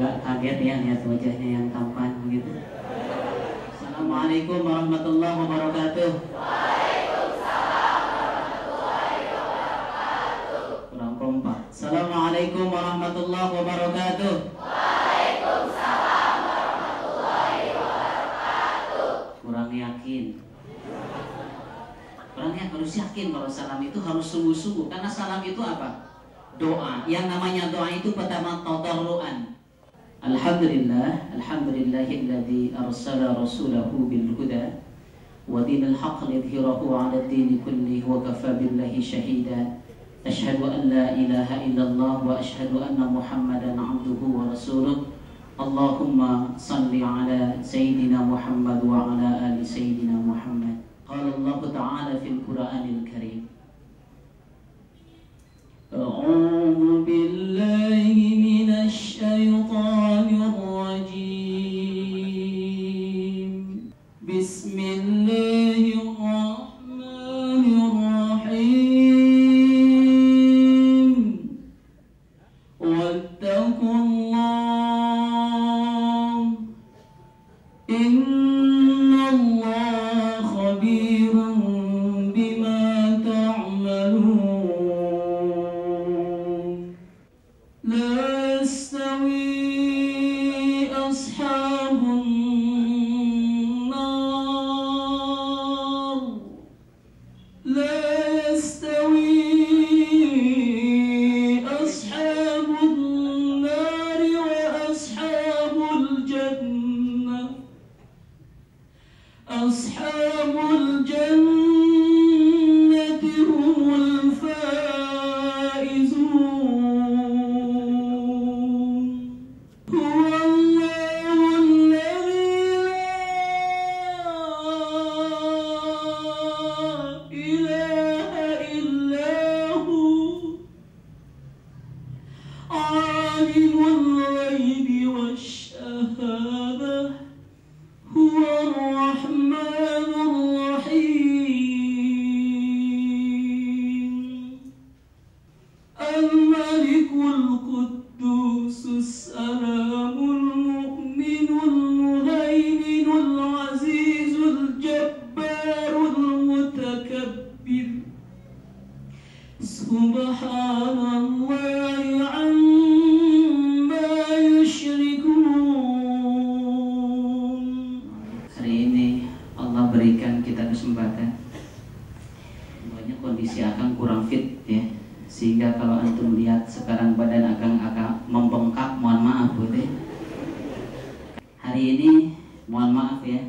agak kaget ya lihat wajahnya yang tampan begitu. Assalamualaikum warahmatullahi wabarakatuh. Waalaikumsalam warahmatullahi wabarakatuh. Kurang kompak. Assalamualaikum warahmatullahi wabarakatuh. Waalaikumsalam warahmatullahi wabarakatuh. Kurang yakin. Orangnya harus yakin kalau salam itu harus sungguh-sungguh, karena salam itu apa? Doa. Yang namanya doa itu pertama tadarruan. Alhamdulillah, alhamdulillahilladzi arsala rasulahu bil huda wa dinil haqq lidhhirahu 'ala ad-din kullihi wa kafa billahi shahida. Asyhadu an la ilaha illallah wa asyhadu anna Muhammadan 'abduhu wa rasuluh. Allahumma salli 'ala sayyidina Muhammad wa 'ala ali sayyidina Muhammad. Qala Allah Ta'ala fil Qur'anil Karim. A'udzu billahi minasy syaithanir rajim. Bismillahirrahmanirrahim. Wattaqullah. Innallaha khabirun bima ta'malun. La yastawi ashabun nar. La yastawi ashabun nar wa ashabul jannah. Ashabul jannati humul faizun. Huwallahu alladzi la ilaha illahu alimul ghaibi wasyhadah. Huwar Rahmanur Rahim. Al-Malikul Quddusus Salamul Mu'minul Muhaiminul Azizul Jabbarul Mutakabbir. Subhanallahi amma yusyrikun. Hari ini Allah berikan kita kesempatan. Semuanya kondisi Akang kurang fit ya, sehingga kalau antum lihat sekarang badan Akang agak membengkak, mohon maaf ya. Hari ini mohon maaf ya,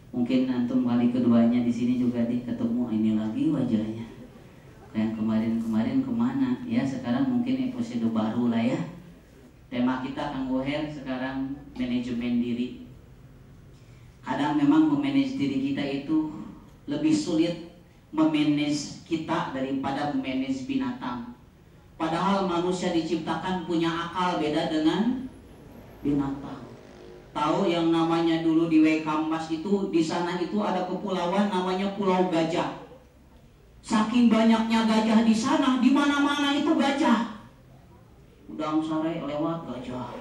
mungkin antum kali keduanya di sini juga ketemu ini lagi wajahnya. Yang kemarin kemana ya, sekarang mungkin episode baru lah ya. Tema kita Kang Woher sekarang manajemen diri. Kadang memang memanage diri kita itu lebih sulit memanage kita daripada memanage binatang. Padahal manusia diciptakan punya akal beda dengan binatang. Tahu yang namanya dulu di Waikambas itu, di sana itu ada kepulauan namanya Pulau Gajah. Saking banyaknya gajah di sana, di mana-mana itu gajah. Udang sore lewat gajah.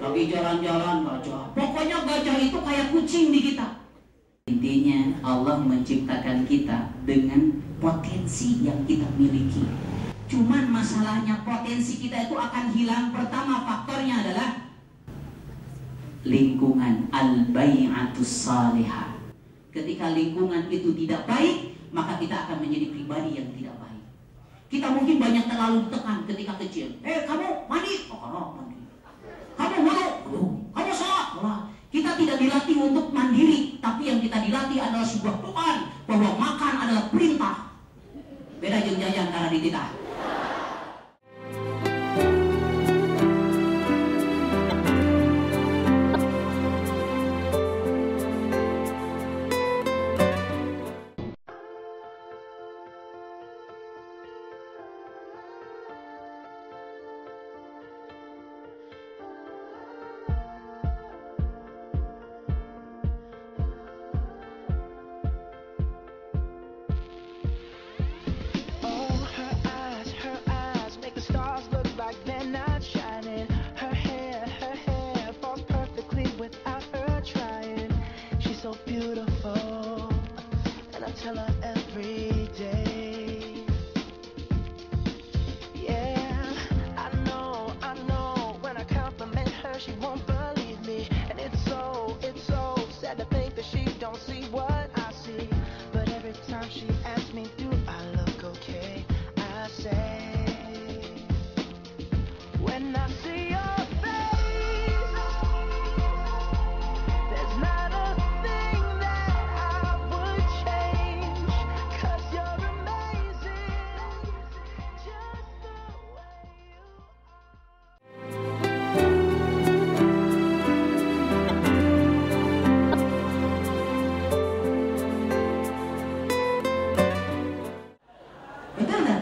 Lagi jalan-jalan gajah. Pokoknya gajah itu kayak kucing di kita. Intinya Allah menciptakan kita dengan potensi yang kita miliki. Cuman masalahnya potensi kita itu akan hilang. Pertama faktornya adalah lingkungan, al-bai'atus salihah. Ketika lingkungan itu tidak baik, maka kita akan menjadi pribadi yang tidak baik. Kita mungkin banyak terlalu ditekan ketika kecil. Kamu mandi? Oh, kalau mandi. Kamu wudu? Kamu sholat? Kita tidak dilatih untuk mandiri, tapi yang kita dilatih adalah sebuah Quran bahwa makan adalah perintah. Beda jeung jajan karena dititah. her, she won't believe me. And it's so sad to think that she don't see what I see. But every time she asks me, do I look okay? I say, when I see your face, there's not a thing that I would change. 'Cause you're amazing, just the way you are. Betul nggak?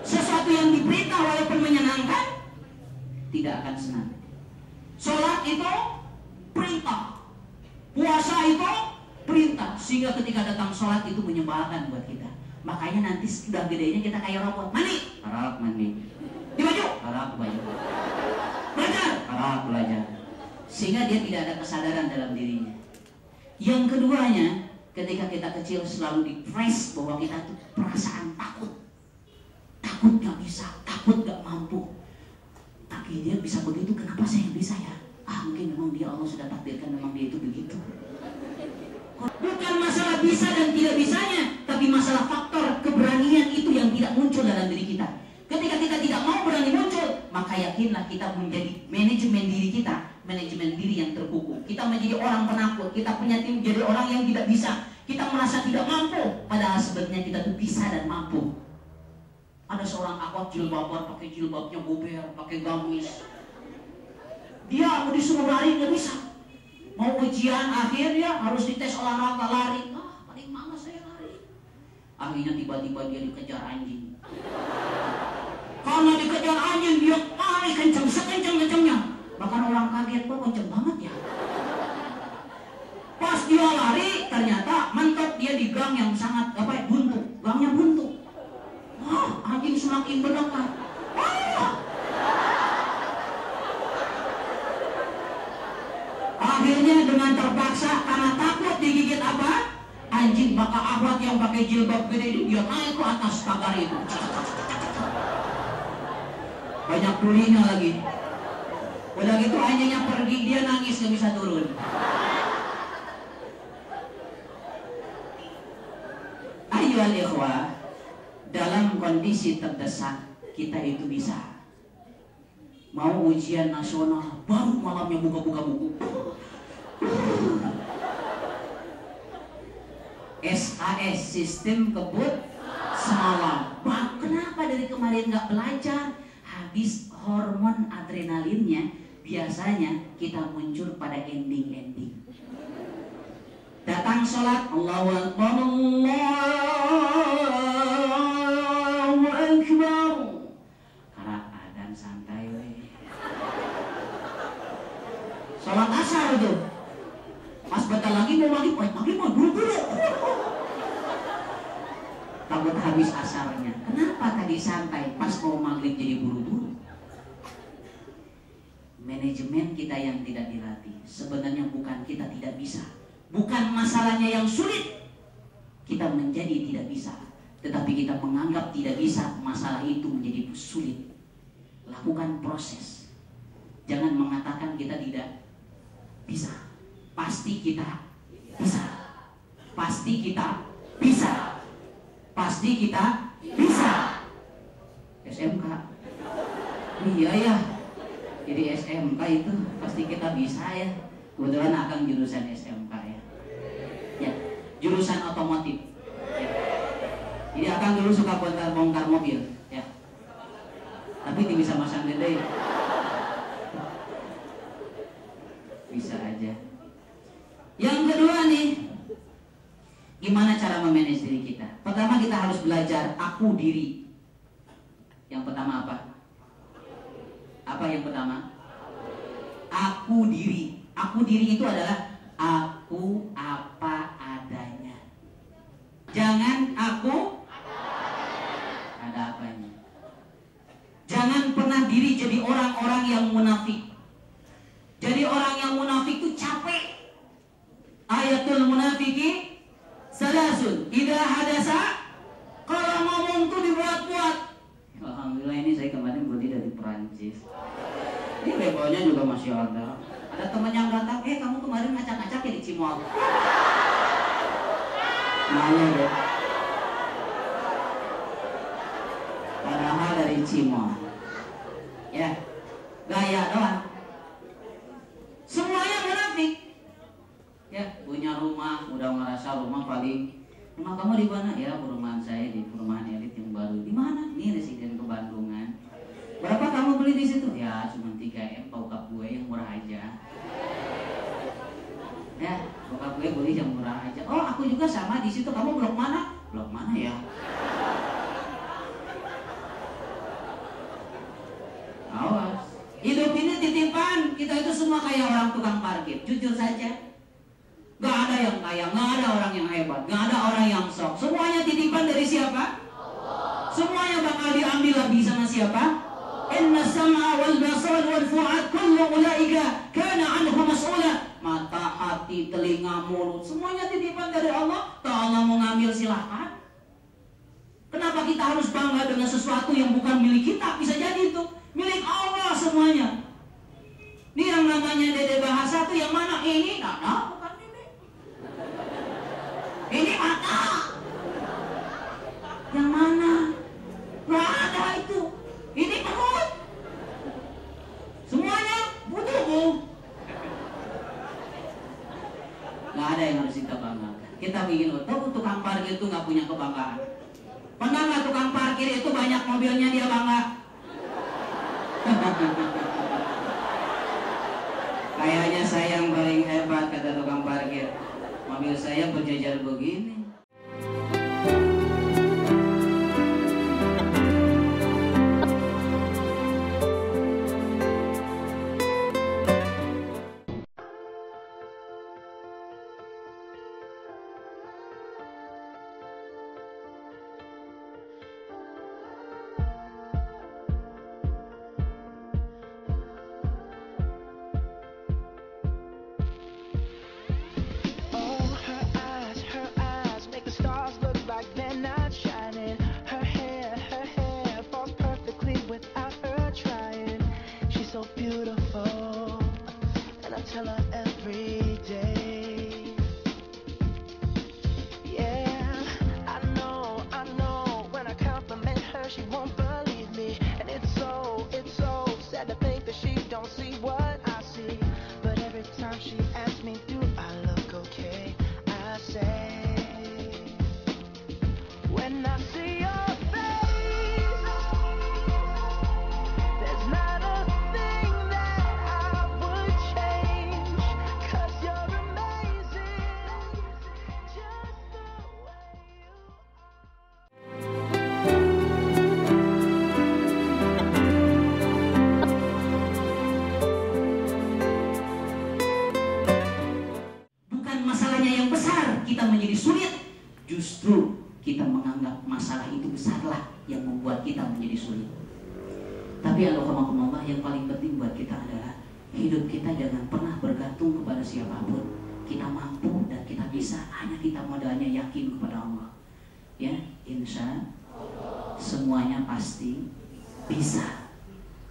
Sesuatu yang diperintah walaupun menyenangkan tidak akan senang. Sholat itu perintah, puasa itu perintah, sehingga ketika datang sholat itu menyebalkan buat kita. Makanya nanti sudah gedenya kita kayak robot. Mandi, harap mandi. Di baju, harap baju. Belajar, harap belajar. Sehingga dia tidak ada kesadaran dalam dirinya. Yang keduanya, ketika kita kecil selalu di-press bahwa kita tuh perasaan takut. Takut gak bisa, takut gak mampu. Tapi dia bisa begitu, kenapa saya bisa ya? Mungkin memang dia, Allah sudah takdirkan memang dia itu begitu. Bukan masalah bisa dan tidak bisanya, tapi masalah faktor keberanian itu yang tidak muncul dalam diri kita. Ketika kita tidak mau berani muncul, maka yakinlah kita menjadi manajemen diri kita, manajemen diri yang terpukul. Kita menjadi orang penakut, kita menjadi orang yang tidak bisa. Kita merasa tidak mampu, padahal sebenarnya kita tuh bisa dan mampu. Ada seorang akhwat jilbaban, pakai jilbabnya bober, pakai gamis. Dia mau disuruh lari nggak bisa. Mau ujian akhir dia harus dites olahraga lari. Paling malas saya lari. Akhirnya tiba-tiba dia dikejar anjing. Karena dikejar anjing dia lari kencang, sekencang-kencangnya. Bahkan orang kaget, kok kencang banget ya. Pas dia lari, ternyata mentok dia di gang yang sangat buntu. Gangnya buntu. Anjing semakin mendekat. Akhirnya dengan terpaksa karena takut digigit apa? Anjing, maka akhwat yang pakai jilbab gede itu dia naik ke atas pagar itu. Banyak tulinya lagi. Udah gitu anjingnya pergi, dia nangis gak bisa turun. Ayyuhal ikhwah, dalam kondisi terdesak kita itu bisa. Mau ujian nasional, baru malamnya buka-buka buku. SAS, sistem kebut semalam. Kenapa dari kemarin nggak belajar? Habis hormon adrenalinnya, biasanya kita muncul pada ending-ending. Datang sholat, Allahu Akbar, Allahu Akbar. Karena adan santai we. Sholat asar itu. Pas bentar lagi mau maghrib mau buru-buru. Takut habis asarnya. Kenapa tadi santai? Pas mau maghrib jadi buru-buru. Manajemen kita yang tidak dilatih. Sebenarnya bukan kita tidak bisa. Bukan masalahnya yang sulit, kita menjadi tidak bisa, tetapi kita menganggap tidak bisa, masalah itu menjadi sulit. Lakukan proses. Jangan mengatakan kita tidak bisa. Pasti kita bisa. Pasti kita bisa. Pasti kita bisa. SMK. Iya ya. Jadi SMK itu pasti kita bisa ya. Kebetulan akan jurusan SMK ya. Ya, jurusan otomotif. Ya. Jadi akan dulu suka bongkar mobil, ya. Tapi tidak bisa masang gede. Bisa aja. Yang kedua nih, gimana cara memanage diri kita? Pertama kita harus belajar aku diri. Yang pertama apa? Apa yang pertama? Aku diri. Aku diri itu adalah aku apa adanya. Jangan aku ada apanya. Jangan pernah diri jadi orang-orang yang munafik. Jadi orang yang munafik itu capek. Ayatul munafiki salasun. Idza hadasa, kalau ngomong tuh dibuat-buat. Alhamdulillah ini saya kemarin berarti dari Perancis. Ini levelnya juga juga masih ada. Ada teman yang datang, kamu kemarin ngacak-ngacak ya di Cimol. Malu deh. Padahal dari Cimol. Ya, gaya doang. Semuanya munafik. Ya, punya rumah, udah merasa rumah paling. Rumah kamu di mana? Ya, perumahan saya di perumahan elit yang baru. Di mana? Ini residen ke Bandungan. Berapa kamu beli di situ? Ya, cuma 3M, bokap gue yang murah aja. Ya, bokap gue beli yang murah aja. Oh, aku juga sama di situ. Kamu blok mana? Blok mana ya? Awas. Hidup ini titipan. Kita itu semua kayak orang tukang parkir. Jujur saja. Gak ada yang kaya, gak ada orang yang hebat, gak ada orang yang sok. Semuanya titipan dari siapa? Allah. Semuanya bakal diambil lagi sama siapa? Inna sam'a wal basar wal fu'ad kullu ulaika kana anhu mas'ula. Mata, hati, telinga, mulut, semuanya titipan dari Allah. Kalau Allah mau ngambil silahkan. Kenapa kita harus bangga dengan sesuatu yang bukan milik kita? Bisa jadi itu milik Allah semuanya. Ini yang namanya Dede bahasa tuh yang mana? Ini bukan ini. Ini mata. Yang mana? Gak ada itu. Ini perut. Semuanya butuhmu. Gak ada yang harus kita banggakan. Kita bikin tukang parkir itu gak punya kebanggaan. Pernah gak tukang parkir itu banyak mobilnya dia bangga? Kayaknya saya yang paling hebat, kata tukang parkir. Mobil saya berjajar begini. Justru kita menganggap masalah itu besarlah yang membuat kita menjadi sulit. Tapi Allah yang paling penting buat kita adalah hidup kita jangan pernah bergantung kepada siapapun. Kita mampu dan kita bisa, hanya kita modalnya yakin kepada Allah. Ya, insya Allah semuanya pasti bisa.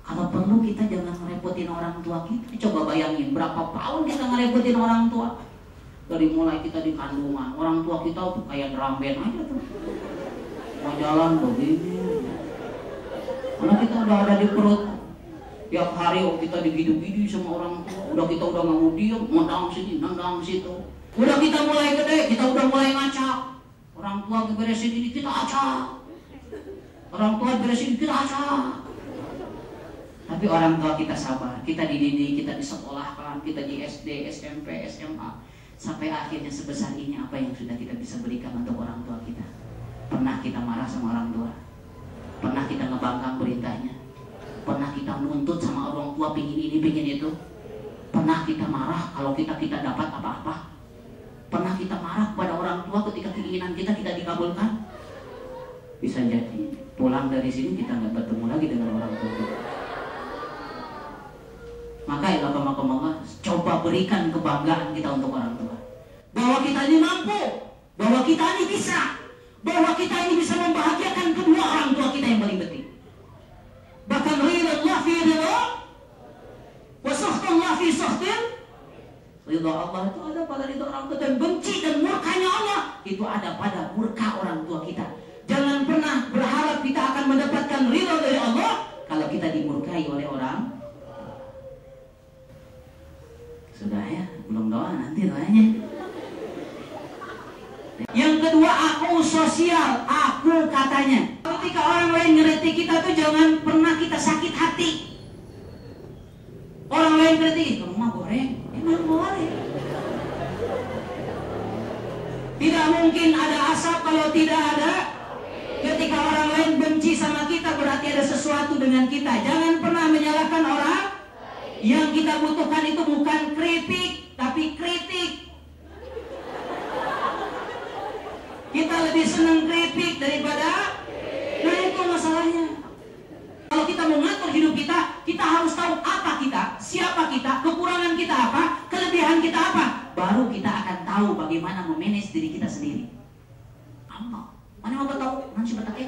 Kalau perlu kita jangan ngerepotin orang tua kita. Coba bayangin berapa tahun kita ngerepotin orang tua. Dari mulai kita di kandungan, orang tua kita tuh kayak drum band aja tuh. Mau jalan begini. Karena kita udah ada di perut. Tiap hari kita digiduk-giduk sama orang tua. Udah kita udah nggak mau diem, nendang sini, nendang situ. Udah kita mulai gede, kita udah mulai ngacak. Orang tua beresin ini, kita acak. Orang tua beresin, kita acak. Tapi orang tua kita sabar. Kita dididik, kita disekolahkan, kita di SD, SMP, SMA. Sampai akhirnya sebesar ini apa yang sudah kita bisa berikan untuk orang tua kita. Pernah kita marah sama orang tua? Pernah kita ngebangkang perintahnya? Pernah kita nuntut sama orang tua pingin ini, pingin itu? Pernah kita marah kalau kita dapat apa-apa? Pernah kita marah pada orang tua ketika keinginan kita tidak dikabulkan? Bisa jadi pulang dari sini kita nggak bertemu lagi dengan orang tua kita. Maka coba berikan kebanggaan kita untuk orang tua. Bahwa kita ini mampu, bahwa kita ini bisa, bahwa kita ini bisa membahagiakan kedua orang tua kita yang paling penting. Bahkan ridha Allah fi ridha wa fi sakhtin ridha Allah itu ada pada ridha orang tua, dan benci dan murkanya Allah itu ada pada murka orang tua kita. Jangan pernah berharap kita akan mendapatkan ridha dari Allah kalau kita dimurkai oleh orang. Sudah ya, belum doa, nanti doanya. Yang kedua, aku sosial, aku katanya. Ketika orang lain ngerti kita tuh jangan pernah kita sakit hati. Orang lain ngerti, kamu mah goreng, emang boleh. Tidak mungkin ada asap kalau tidak ada. Ketika orang lain benci sama kita berarti ada sesuatu dengan kita. Jangan pernah menyalahkan orang. Yang kita butuhkan itu bukan kritik, tapi kritik. Kita lebih senang kritik daripada. Nah itu masalahnya. Kalau kita mau ngatur hidup kita, kita harus tahu apa kita, siapa kita, kekurangan kita apa, kelebihan kita apa. Baru kita akan tahu bagaimana memanage diri kita sendiri. Apa? Mana mau tahu? Nanti batak